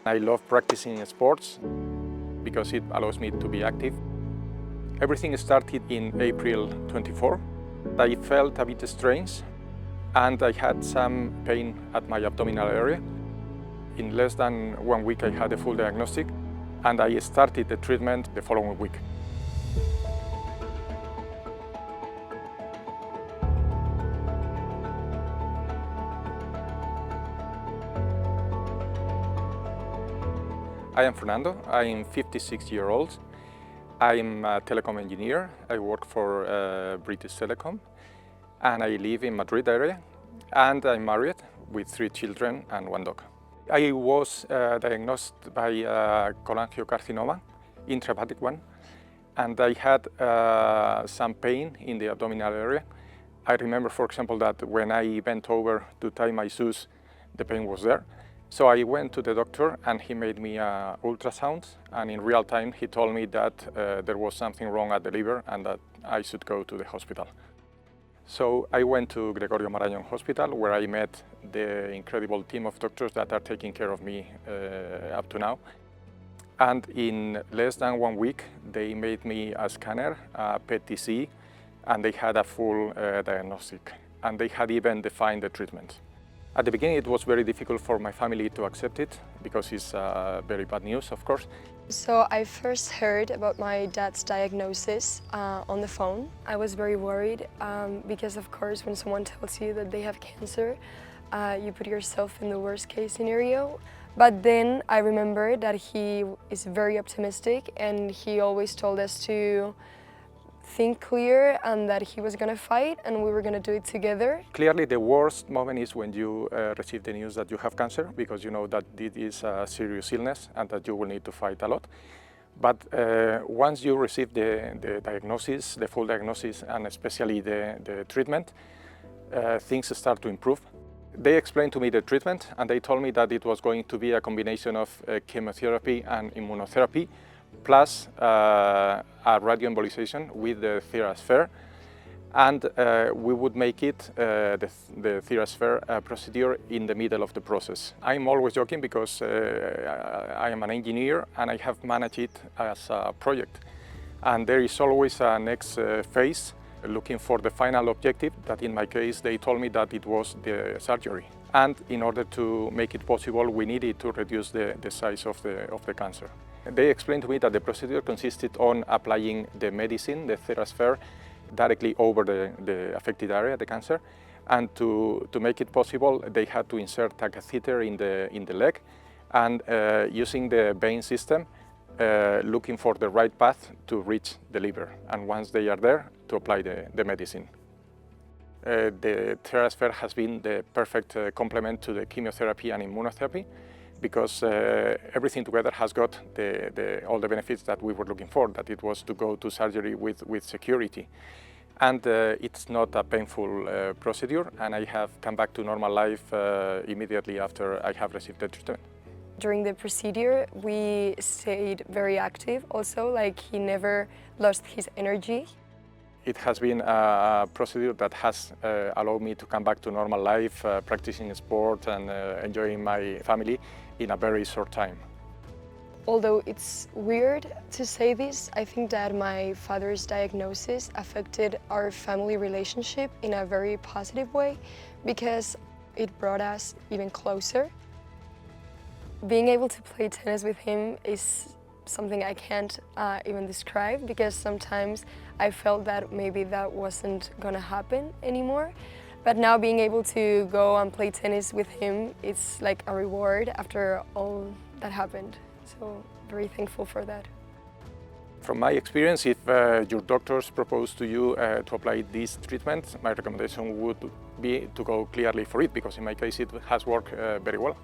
I love practicing sports because it allows me to be active. Everything started in April 24. I felt a bit strange and I had some pain at my abdominal area. In less than 1 week I had a full diagnostic and I started the treatment the following week. I am Fernando. I am 56 years old. I'm a telecom engineer. I work for British Telecom and I live in Madrid area, and I'm married with 3 children and 1 dog. I was diagnosed by cholangiocarcinoma, intrahepatic one, and I had some pain in the abdominal area. I remember, for example, that when I bent over to tie my shoes, the pain was there. So I went to the doctor and he made me an ultrasound, and in real time he told me that there was something wrong at the liver and that I should go to the hospital. So I went to Gregorio Marañón Hospital, where I met the incredible team of doctors that are taking care of me up to now. And in less than 1 week they made me a scanner, a PET-CT, and they had a full diagnostic, and they had even defined the treatment. At the beginning it was very difficult for my family to accept it because it's very bad news, of course. So I first heard about my dad's diagnosis on the phone. I was very worried because, of course, when someone tells you that they have cancer, you put yourself in the worst case scenario. But then I remember that he is very optimistic and he always told us to think clear and that he was going to fight and we were going to do it together. Clearly the worst moment is when you receive the news that you have cancer, because you know that it is a serious illness and that you will need to fight a lot. But once you receive the diagnosis, the full diagnosis, and especially the treatment, things start to improve. They explained to me the treatment and they told me that it was going to be a combination of chemotherapy and immunotherapy, plus a radioembolization with the TheraSphere, and we would make it the TheraSphere procedure in the middle of the process. I'm always joking because I am an engineer and I have managed it as a project, and there is always a next phase looking for the final objective, that in my case they told me that it was the surgery, and in order to make it possible we needed to reduce the size of the cancer. They explained to me that the procedure consisted on applying the medicine, the TheraSphere, directly over the affected area, the cancer, and to make it possible they had to insert a catheter in the leg and using the vein system, looking for the right path to reach the liver, and once they are there, to apply the medicine. The TheraSphere has been the perfect complement to the chemotherapy and immunotherapy, because everything together has got all the benefits that we were looking for, that it was to go to surgery with security. And it's not a painful procedure, and I have come back to normal life immediately after I have received the treatment. During the procedure we stayed very active also, like he never lost his energy. It has been a procedure that has allowed me to come back to normal life, practicing sport and enjoying my family in a very short time. Although it's weird to say this, I think that my father's diagnosis affected our family relationship in a very positive way, because it brought us even closer. Being able to play tennis with him is something I can't even describe, because sometimes I felt that maybe that wasn't gonna happen anymore. But now being able to go and play tennis with him, it's like a reward after all that happened. So very thankful for that. From my experience, if your doctors propose to you to apply this treatment, my recommendation would be to go clearly for it, because in my case it has worked very well.